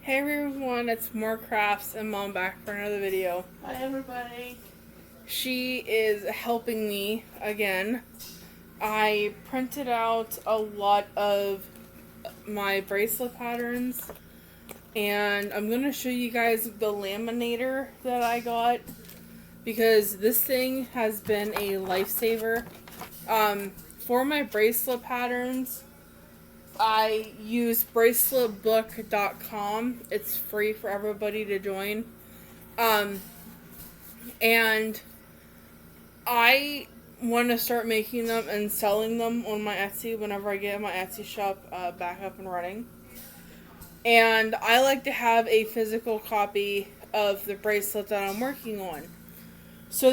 Hey everyone, it's More Crafts and Mom back for another video. Hi everybody. She is helping me again. I printed out a lot of my bracelet patterns and I'm going to show you guys the laminator that I got because this thing has been a lifesaver. For my bracelet patterns, I use braceletbook.com. It's free for everybody to join. And I want to start making them and selling them on my Etsy whenever I get my Etsy shop back up and running. And I like to have a physical copy of the bracelet that I'm working on. So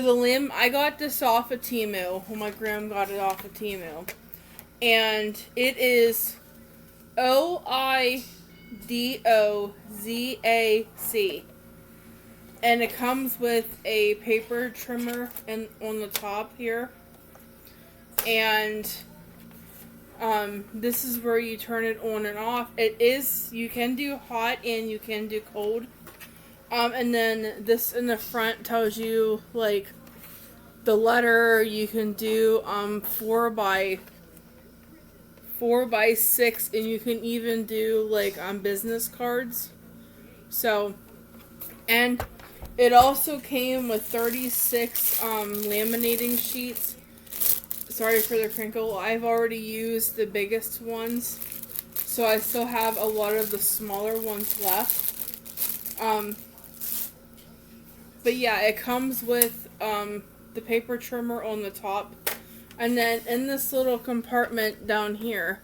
I got this off of Temu. Well, my gram got it off of Temu. And it is OIDOZAC. And it comes with a paper trimmer on the top here. And this is where you turn it on and off. You can do hot and you can do cold. And then this in the front tells you like the letter. You can do 4x6, and you can even do like business cards. So, and it also came with 36 laminating sheets. Sorry for the crinkle. I've already used the biggest ones, so I still have a lot of the smaller ones left. But yeah, it comes with the paper trimmer on the top. And then in this little compartment down here,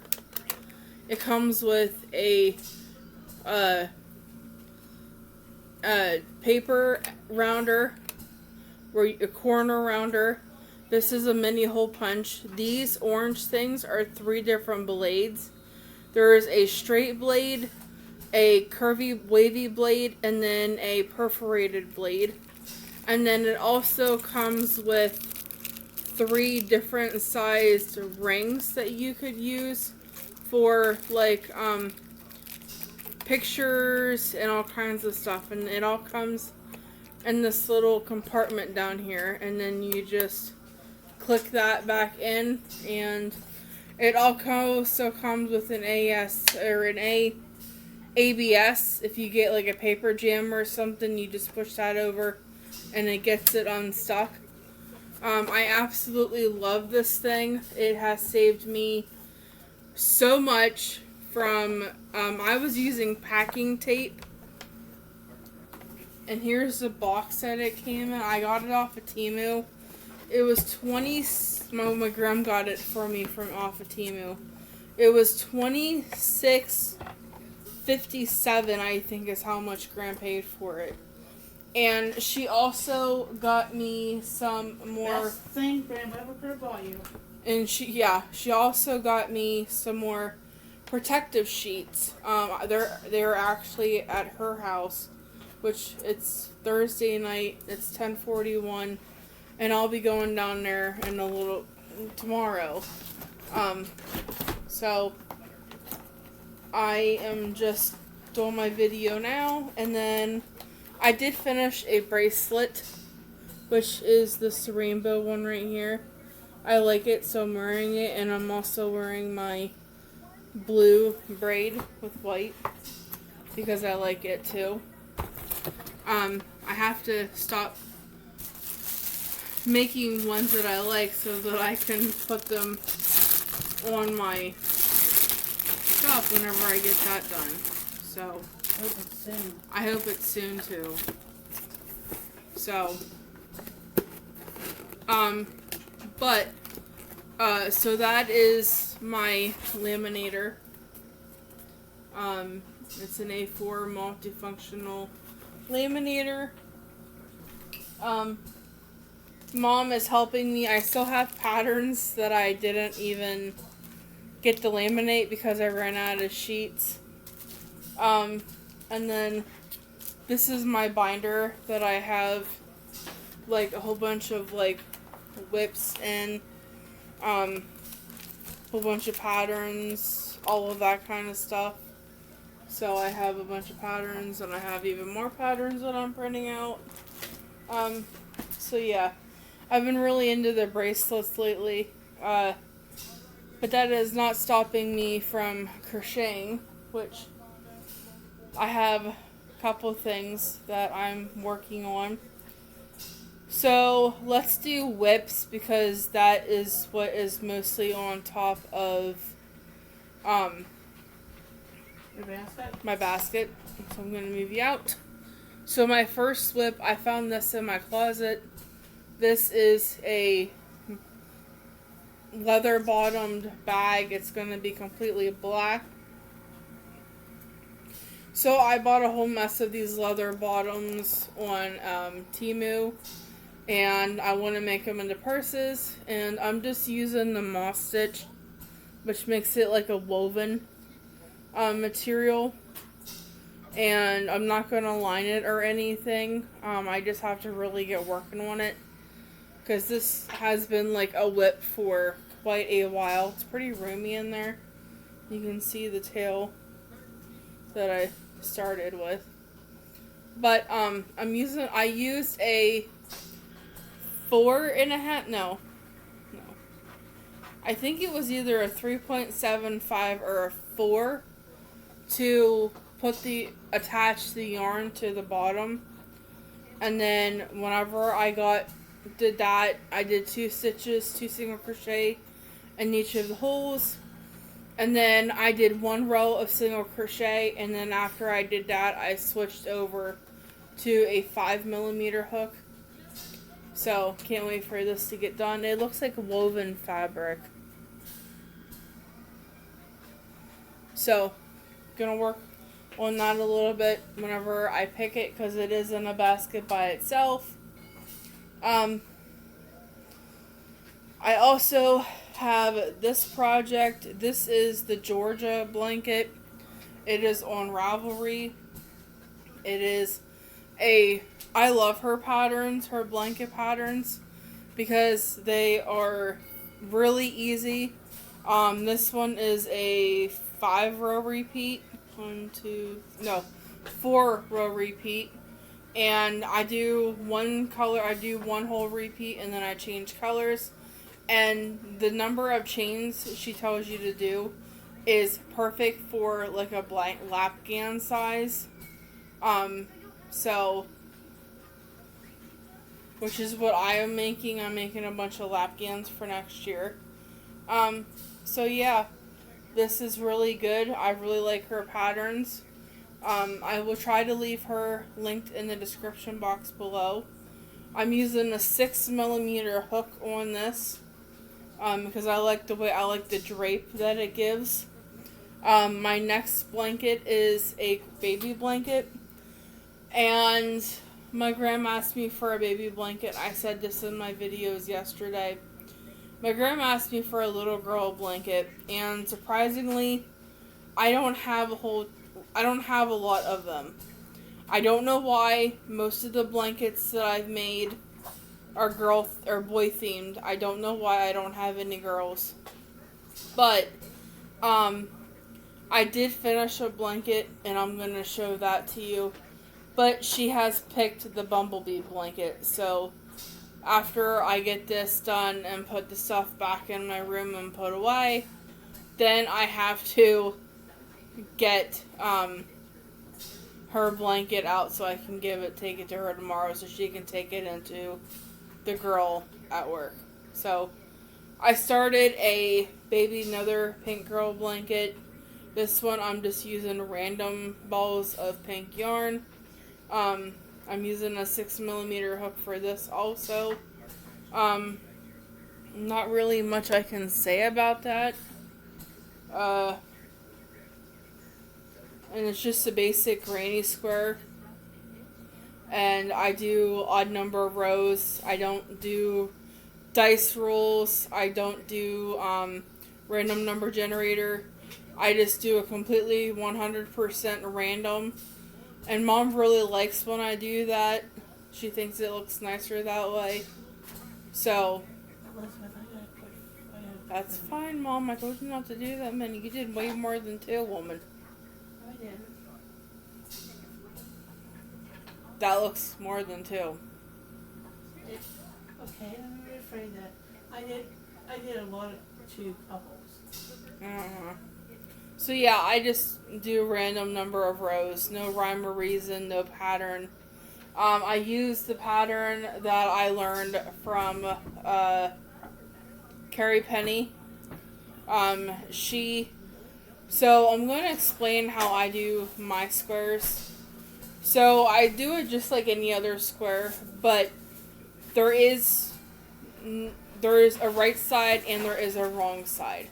it comes with a paper rounder, a corner rounder. This is a mini hole punch. These orange things are 3 different blades. There is a straight blade, a curvy wavy blade, and then a perforated blade. And then it also comes with 3 different sized rings that you could use for like pictures and all kinds of stuff, and it all comes in this little compartment down here, and then you just click that back in, and it also comes with an ABS. If you get like a paper jam or something, you just push that over and it gets it unstuck. I absolutely love this thing. It has saved me so much from, I was using packing tape. And here's the box that it came in. I got it off of Temu. It was my gram got it for me from off of Temu. It was $26.57, I think is how much Gram paid for it. And she also got me some more. Best thing Gram ever could have bought you. And she also got me some more protective sheets. They're actually at her house, which it's Thursday night. It's 10:41, and I'll be going down there in a little tomorrow. So I am just doing my video now, and then I did finish a bracelet, which is this rainbow one right here. I like it, so I'm wearing it, and I'm also wearing my blue braid with white because I like it too. I have to stop making ones that I like so that I can put them on my shop whenever I get that done. So I hope it's soon too. So, so that is my laminator. It's an A4 multifunctional laminator. Mom is helping me. I still have patterns that I didn't even get to laminate because I ran out of sheets. And then this is my binder that I have like a whole bunch of like whips and whole bunch of patterns, all of that kind of stuff. So I have a bunch of patterns, and I have even more patterns that I'm printing out. So yeah, I've been really into the bracelets lately. But that is not stopping me from crocheting, which I have a couple things that I'm working on. So let's do whips because that is what is mostly on top of Your basket? my basket. So I'm going to move you out. So my first whip, I found this in my closet. This is a leather bottomed bag. It's going to be completely black. So I bought a whole mess of these leather bottoms on Temu, and I want to make them into purses, and I'm just using the moss stitch, which makes it like a woven material, and I'm not going to line it or anything. I just have to really get working on it, because this has been like a whip for quite a while. It's pretty roomy in there. You can see the tail that I started with. But I used a 4.5, no. I think it was either a 3.75 or a 4 to attach the yarn to the bottom. And then whenever did that, I did 2 stitches, 2 single crochet in each of the holes. And then I did 1 row of single crochet, and then after I did that, I switched over to a 5mm hook. So, can't wait for this to get done. It looks like woven fabric. So, gonna work on that a little bit whenever I pick it, because it is in a basket by itself. I also have this project. This is the Georgia blanket. It is on Ravelry. I love her patterns, her blanket patterns, because they are really easy. This one is a 5-row repeat. 4-row repeat. And I do one whole repeat, and then I change colors. And the number of chains she tells you to do is perfect for like a blank lapgan size. Which is what I am making. I'm making a bunch of lapgans for next year. So yeah, this is really good. I really like her patterns. I will try to leave her linked in the description box below. I'm using a 6mm hook on this. Because I like the drape that it gives. My next blanket is a baby blanket. And my grandma asked me for a baby blanket. I said this in my videos yesterday. My grandma asked me for a little girl blanket. And surprisingly, I don't have a lot of them. I don't know why. Most of the blankets that I've made are girl or boy themed. I don't know why I don't have any girls. But I did finish a blanket, and I'm going to show that to you. But she has picked the bumblebee blanket. So after I get this done and put the stuff back in my room and put away, then I have to get her blanket out so I can take it to her tomorrow so she can take it into the girl at work. So I started another pink girl blanket. This one I'm just using random balls of pink yarn. I'm using a 6mm hook for this also. Not really much I can say about that. And it's just a basic granny square. And I do odd number of rows. I don't do dice rolls. I don't do random number generator. I just do a completely 100% random. And Mom really likes when I do that. She thinks it looks nicer that way. So, that's fine, Mom. I told you not to do that many. You did way more than 2, woman. I did. That looks more than 2. Okay, let me rephrase that. I did a lot of 2 couples. Uh-huh. So yeah, I just do random number of rows. No rhyme or reason, no pattern. I use the pattern that I learned from Carrie Penny. So I'm going to explain how I do my squares. So I do it just like any other square, but there is a right side and there is a wrong side.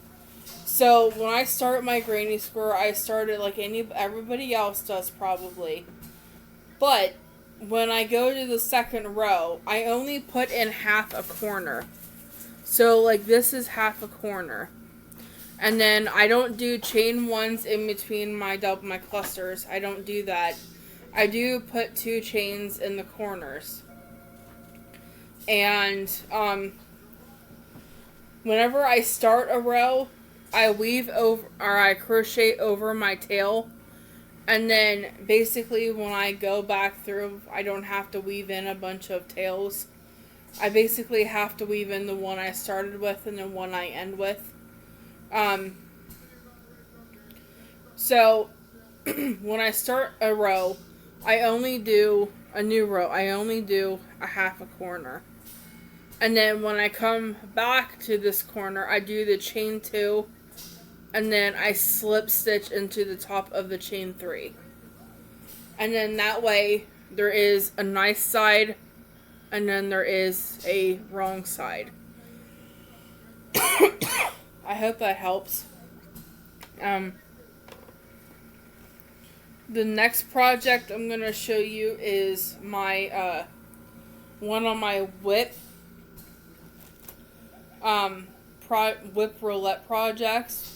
So when I start my granny square, I start it like everybody else does probably. But when I go to the second row, I only put in half a corner. So like this is half a corner. And then I don't do chain ones in between my clusters. I don't do that. I do put 2 chains in the corners. And whenever I start a row, I weave over, or I crochet over my tail, and then basically when I go back through, I don't have to weave in a bunch of tails. I basically have to weave in the one I started with and the one I end with. So when I start a row, I only do a new row. I only do a half a corner. And then when I come back to this corner, I do the chain 2, and then I slip stitch into the top of the chain 3. And then that way there is a nice side and then there is a wrong side. I hope that helps. The next project I'm going to show you is my one on my whip whip roulette projects.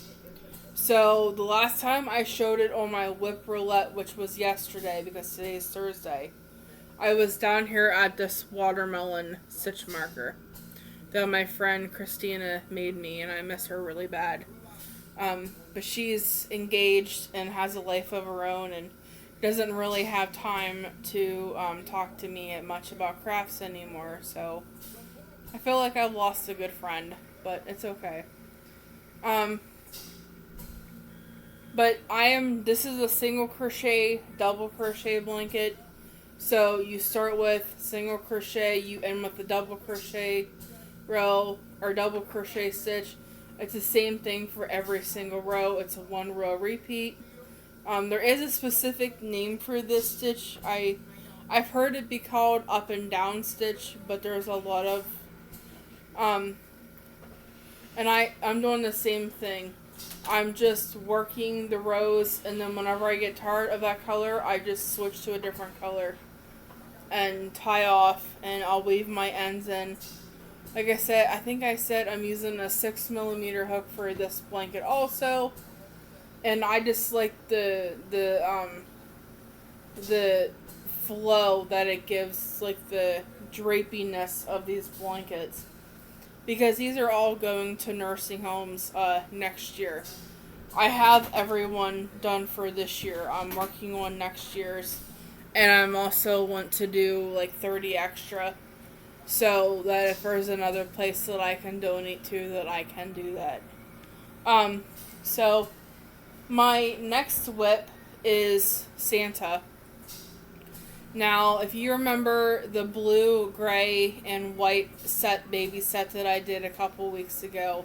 So the last time I showed it on my whip roulette, which was yesterday because today is Thursday, I was down here at this watermelon stitch marker that my friend Christina made me, and I miss her really bad. But she's engaged and has a life of her own and doesn't really have time to talk to me much about crafts anymore, so I feel like I've lost a good friend, but it's okay. But this is a single crochet, double crochet blanket. So you start with single crochet, you end with the double crochet row, or double crochet stitch. It's the same thing for every single row. It's a 1 row repeat. There is a specific name for this stitch. I've heard it be called up and down stitch, but there's a lot of, and I'm doing the same thing. I'm just working the rows, and then whenever I get tired of that color, I just switch to a different color and tie off, and I'll weave my ends in. Like I said, I think I said I'm using a 6mm hook for this blanket also, and I just like the flow that it gives, like the drapiness of these blankets. Because these are all going to nursing homes next year. I have everyone done for this year. I'm working on next year's. And I'm also want to do like 30 extra. So that if there's another place that I can donate to, that I can do that. So my next whip is Santa. Now, if you remember the blue, gray, and white baby set that I did a couple weeks ago,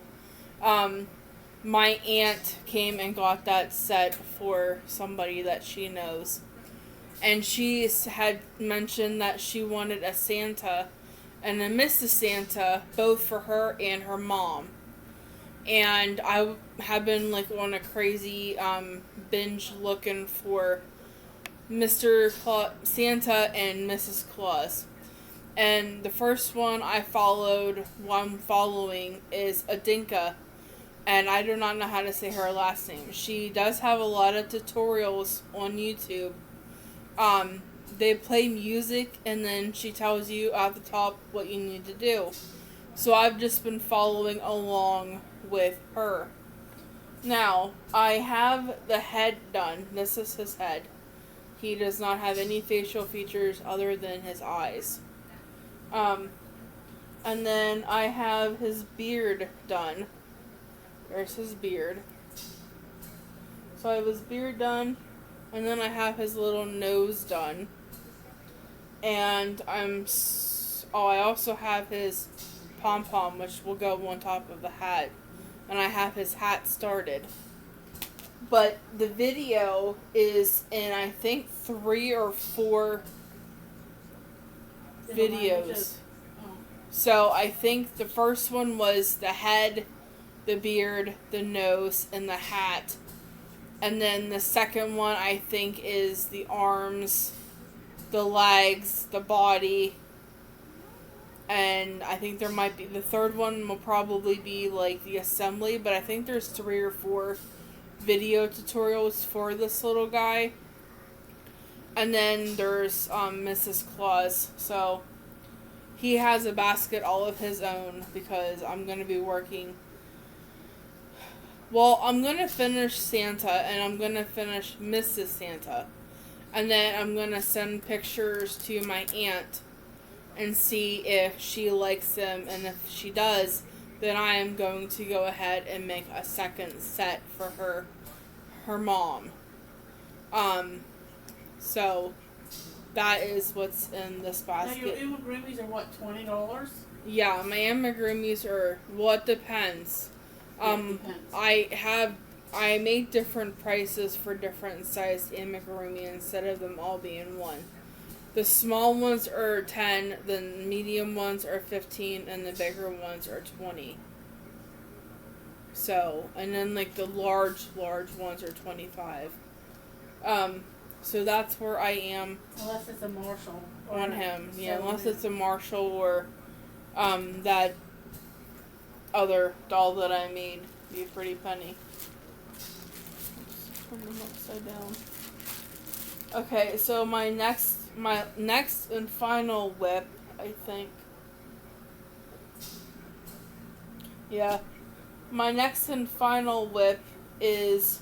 my aunt came and got that set for somebody that she knows. And she had mentioned that she wanted a Santa and a Mrs. Santa, both for her and her mom. And I have been like on a crazy binge looking for Mr. Santa and Mrs. Claus. And the first one I'm following is Adinka. And I do not know how to say her last name. She does have a lot of tutorials on YouTube. They play music and then she tells you at the top what you need to do. So I've just been following along with her. Now, I have the head done. This is his head. He does not have any facial features other than his eyes. And then I have his beard done. There's his beard. So I have his beard done, and then I have his little nose done. And I also have his pom-pom, which will go on top of the hat. And I have his hat started. But the video is in, I think, 3 or 4 videos. So I think the first one was the head, the beard, the nose, and the hat. And then the second one, I think, is the arms, the legs, the body. And I think there might be, the third one will probably be like the assembly, but I think there's 3 or 4 video tutorials for this little guy. And then there's Mrs. Claus. So he has a basket all of his own because I'm going to be working. Well, I'm going to finish Santa and I'm going to finish Mrs. Santa. And then I'm going to send pictures to my aunt and see if she likes them. And if she does, then I am going to go ahead and make a second set for her mom. So that is what's in this basket. Now your amigurumis are what, $20? Yeah, my amigurumis are, well, it depends. Depends. I made different prices for different sized amigurumi instead of them all being one. The small ones are 10, the medium ones are 15, and the bigger ones are 20. So, and then like the large ones are 25. So that's where I am. Unless it's a Marshall. On him, yeah. Unless it's a Marshall or that other doll that I made, Be a Pretty Penny. Turn them upside down. Okay, so my next and final whip, I think. Yeah. My next and final whip is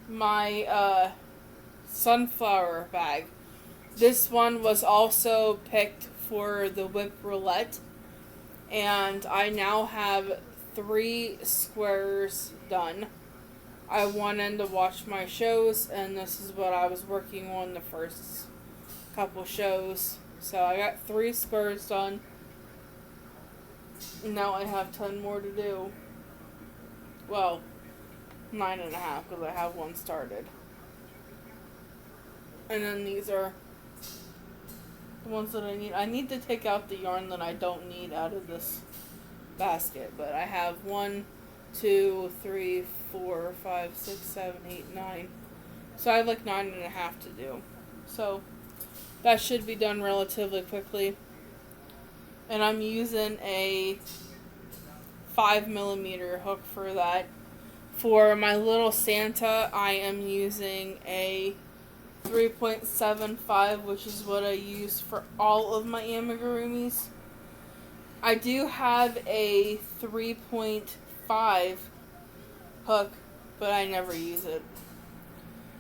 my sunflower bag. This one was also picked for the whip roulette, and I now have 3 squares done. I wanted to watch my shows, and this is what I was working on the first couple shows. So I got 3 squares done. Now I have 10 more to do. Well, 9.5 because I have one started. And then these are the ones that I need. I need to take out the yarn that I don't need out of this basket. But I have 1, 2, 3, 4, 5, 6, 7, 8, 9. So I have like 9.5 to do. So that should be done relatively quickly. And I'm using a 5mm hook for that. For my little Santa, I am using a 3.75, which is what I use for all of my amigurumis. I do have a 3.5 hook, but I never use it.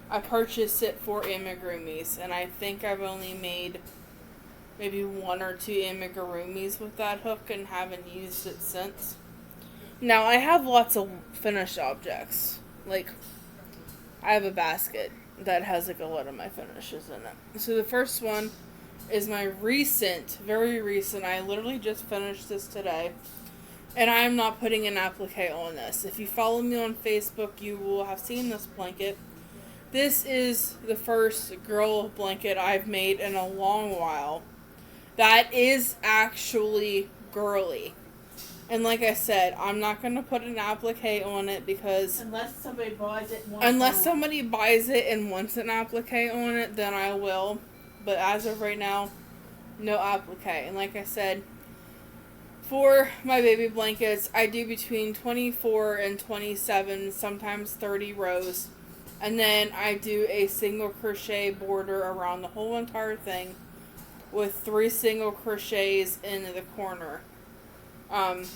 I purchased it for amigurumis, and I think I've only made maybe 1 or 2 amigurumis with that hook and haven't used it since. Now, I have lots of finished objects. Like, I have a basket that has like a lot of my finishes in it. So the first one is my very recent, I literally just finished this today. And I am not putting an applique on this. If you follow me on Facebook, you will have seen this blanket. This is the first girl blanket I've made in a long while. That is actually girly. And like I said, I'm not going to put an applique on it because unless somebody buys it and wants an applique on it, then I will. But as of right now, no applique. And like I said, for my baby blankets, I do between 24 and 27, sometimes 30 rows. And then I do a single crochet border around the whole entire thing with 3 single crochets in the corner. And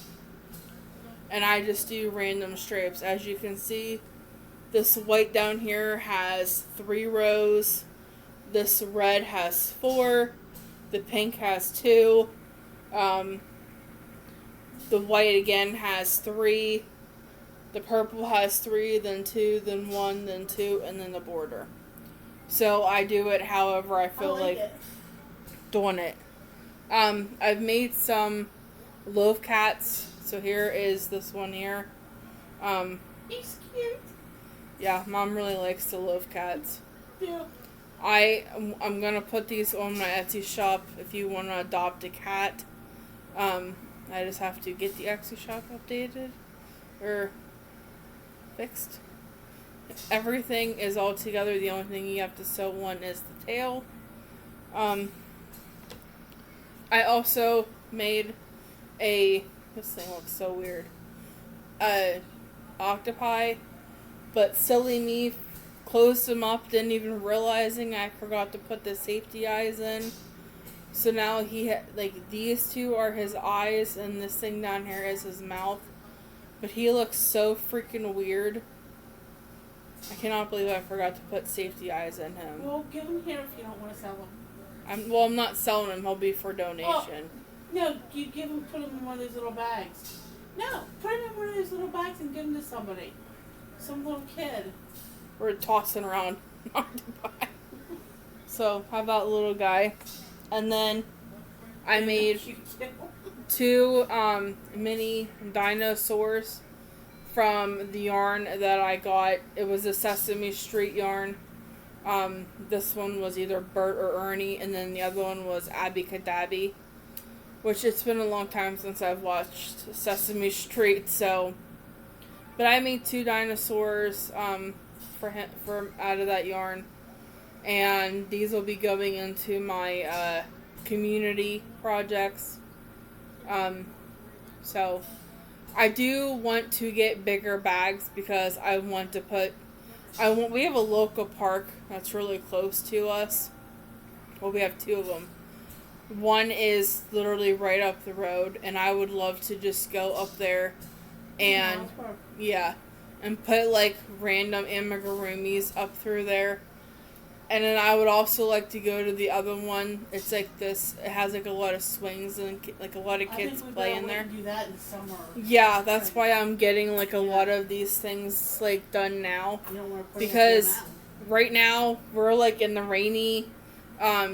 I just do random stripes. As you can see, this white down here has 3 rows, This red has 4. The pink has 2. The white again has 3. The purple has 3, then 2, then 1, then 2, and then the border. So I do it however I feel like doing it. I've made some loaf cats. So here is this one here. He's cute. Yeah, Mom really likes the loaf cats. Yeah. I'm gonna put these on my Etsy shop if you want to adopt a cat. I just have to get the Etsy shop updated or fixed. Everything is all together. The only thing you have to sew one is the tail. I also made this thing looks so weird. Octopi, but silly me closed them up, didn't even realizing I forgot to put the safety eyes in. So now these two are his eyes, and this thing down here is his mouth. But he looks so freaking weird. I cannot believe I forgot to put safety eyes in him. Well, give him here if you don't want to sell them. I'm not selling him. He'll be for donation. Oh, no, you put him in one of those little bags. No, put him in one of those little bags and give him to somebody. Some little kid. We're tossing around octopi. So, how about little guy? And then I made 2 mini dinosaurs from the yarn that I got. It was a Sesame Street yarn. This one was either Bert or Ernie, and then the other one was Abby Cadabby. Which it's been a long time since I've watched Sesame Street, so. But I made 2 dinosaurs for out of that yarn, and these will be going into my community projects. So I do want to get bigger bags because I want to put. We have a local park that's really close to us. Well, we have 2 of them. One is literally right up the road, and I would love to just go up there and and put like random amigurumis up through there. And then I would also like to go to the other one. It's like this. It has like a lot of swings and like a lot of kids play in there. Do that in summer. Yeah, that's why I'm getting like a lot of these things like done now. You don't want to put because right now we're like in the rainy,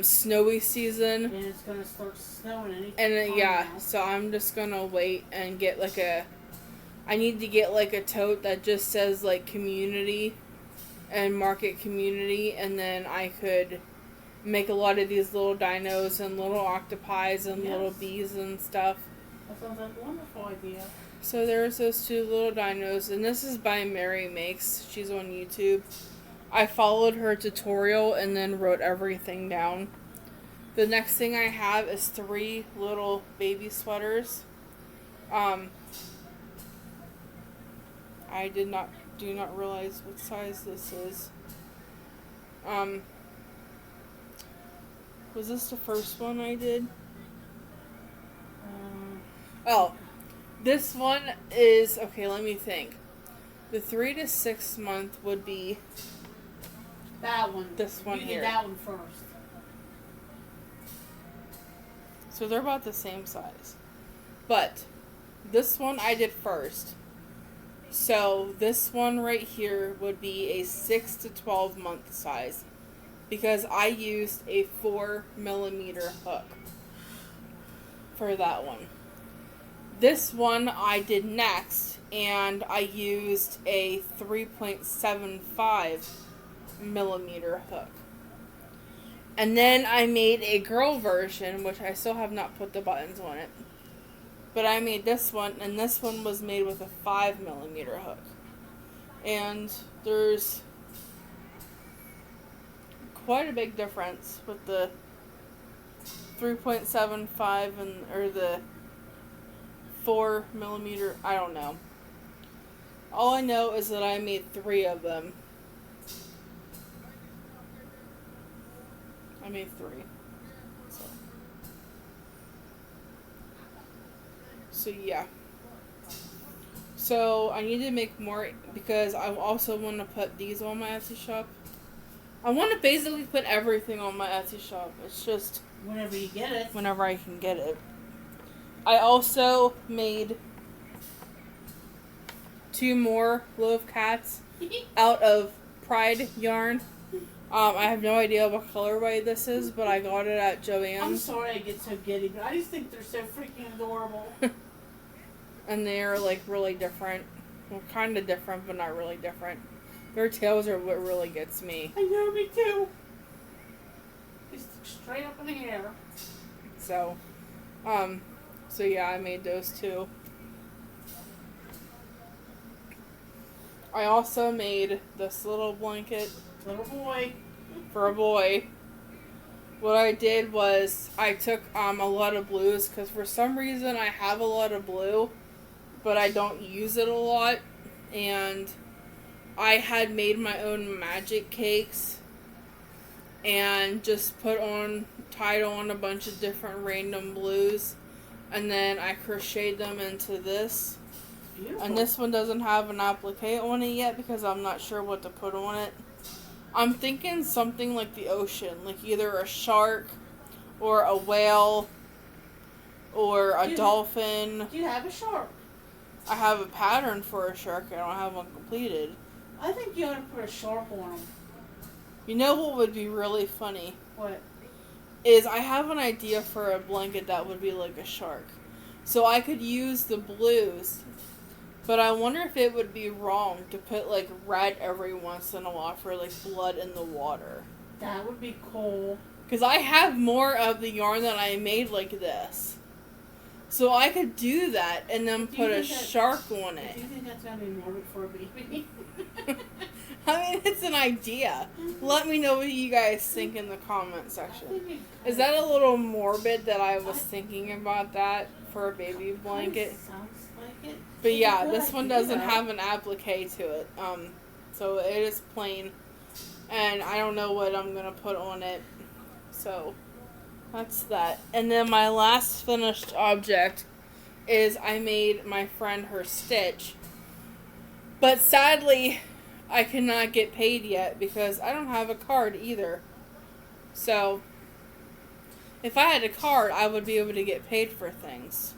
snowy season. And it's gonna start snowing any And now. So I'm just gonna wait and get like I need to get like a tote that just says like community and market community, and then I could make a lot of these little dinos and little octopis and little bees and stuff. That sounds like a wonderful idea. So there's those 2 little dinos, and this is by Mary Makes. She's on YouTube. I followed her tutorial and then wrote everything down. The next thing I have is 3 little baby sweaters. I do not realize what size this is. Was this the first one I did? This one is, okay, let me think. The 3 to 6 month would be that one. This one you here. did that one first. So they're about the same size. But this one I did first. So this one right here would be a 6 to 12 month size, because I used a 4mm hook for that one. This one I did next, and I used a 3.75mm hook. And then I made a girl version, which I still have not put the buttons on it. But I made this one, and this one was made with a 5mm hook. And there's quite a big difference with the 3.75 or the 4mm. I don't know. All I know is that I made 3 of them. I made 3. So yeah. So I need to make more, because I also want to put these on my Etsy shop. I want to basically put everything on my Etsy shop. It's just Whenever you get it. whenever I can get it. I also made 2 more loaf cats out of Pride yarn. I have no idea what colorway this is, but I got it at Joann's. I'm sorry I get so giddy, but I just think they're so freaking adorable. And they're like really different. Well, kind of different, but not really different. Their tails are what really gets me. I know, me too. Just straight up in the air. So yeah, I made those 2. I also made this little blanket Little boy. for a boy. What I did was I took a lot of blues because for some reason I have a lot of blue, but I don't use it a lot. And I had made my own magic cakes and just tied on a bunch of different random blues. And then I crocheted them into this. Beautiful. And this one doesn't have an applique on it yet because I'm not sure what to put on it. I'm thinking something like the ocean, like either a shark or a whale or a dolphin. Do you have a shark? I have a pattern for a shark. I don't have one completed. I think you ought to put a shark on them. You know what would be really funny? What? Is I have an idea for a blanket that would be like a shark. So I could use the blues, but I wonder if it would be wrong to put like red every once in a while for like blood in the water. That would be cool. Because I have more of the yarn that I made like this. So I could do that and then put a shark on it. Do you think that's going to be morbid for a baby? I mean, it's an idea. Let me know what you guys think in the comment section. Is that a little morbid that I was thinking about that for a baby blanket? Sounds like it. But yeah, this one doesn't have an applique to it. So it is plain. And I don't know what I'm going to put on it. So that's that. And then my last finished object is I made my friend her stitch. But sadly, I cannot get paid yet because I don't have a card either. So if I had a card, I would be able to get paid for things.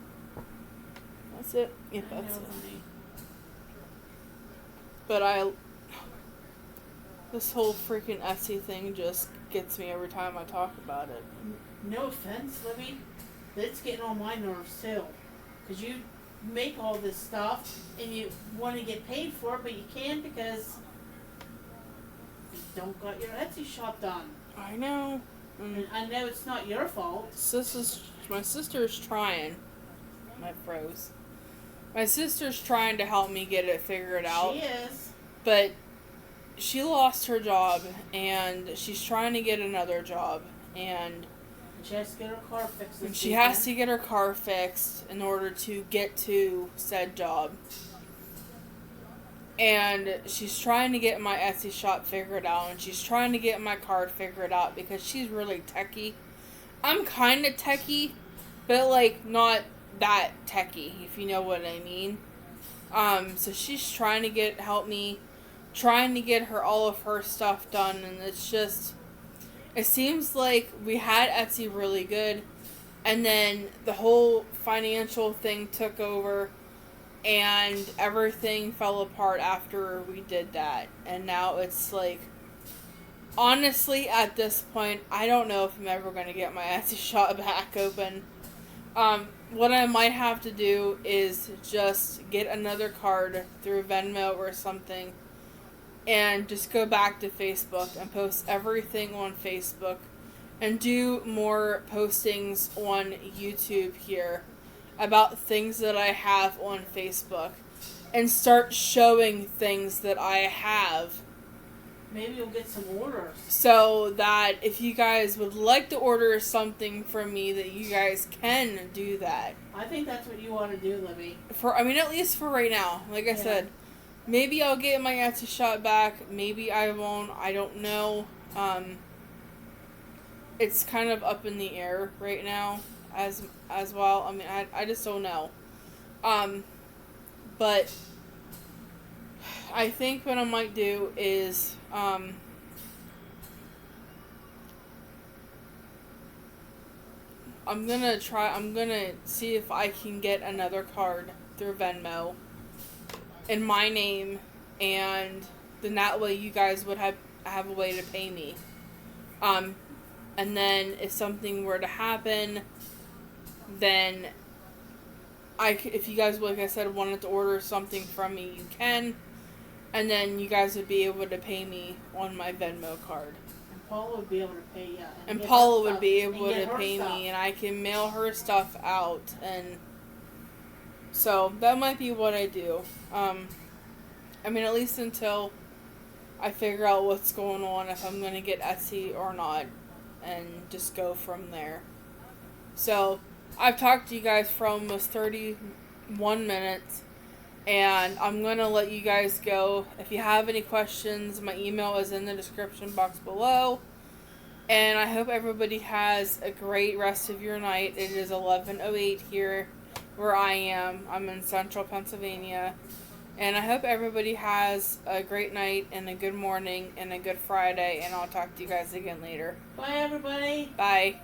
That's it. Yep, that's it. But this whole freaking Etsy thing just gets me every time I talk about it. No offense, Libby, but it's getting on my nerves too. Because you make all this stuff and you want to get paid for it, but you can't because you don't got your Etsy shop done. I know. And I know it's not your fault. My sister's trying. I froze. My sister's trying to help me get it figured out. She is. But she lost her job and she's trying to get another job and she has to get her car fixed. And she has to get her car fixed in order to get to said job. And she's trying to get my Etsy shop figured out. And she's trying to get my card figured out because she's really techie. I'm kind of techie, but like not that techie, if you know what I mean. So she's trying to help me, trying to get her all of her stuff done. And it's just... It seems like we had Etsy really good, and then the whole financial thing took over, and everything fell apart after we did that. And now it's like, honestly, at this point, I don't know if I'm ever going to get my Etsy shop back open. What I might have to do is just get another card through Venmo or something, and just go back to Facebook and post everything on Facebook and do more postings on YouTube here about things that I have on Facebook and start showing things that I have. Maybe you'll get some orders. So that if you guys would like to order something from me, that you guys can do that. I think that's what you ought to do, Libby. At least for right now. Like I said, maybe I'll get my Etsy shop back. Maybe I won't. I don't know. It's kind of up in the air right now as well. I mean, I just don't know. But I think what I might do is I'm gonna see if I can get another card through Venmo in my name, and then that way you guys would have a way to pay me. And then if something were to happen, then if you guys, like I said, wanted to order something from me, you can, and then you guys would be able to pay me on my Venmo card. And Paula would be able to pay you. And Paula would be able to pay me, and I can mail her stuff out, and so that might be what I do. I mean, at least until I figure out what's going on, if I'm going to get Etsy or not, and just go from there. So, I've talked to you guys for almost 31 minutes, and I'm going to let you guys go. If you have any questions, my email is in the description box below. And I hope everybody has a great rest of your night. It is 11:08 here where I am. I'm in central Pennsylvania. And I hope everybody has a great night and a good morning and a good Friday. And I'll talk to you guys again later. Bye, everybody. Bye.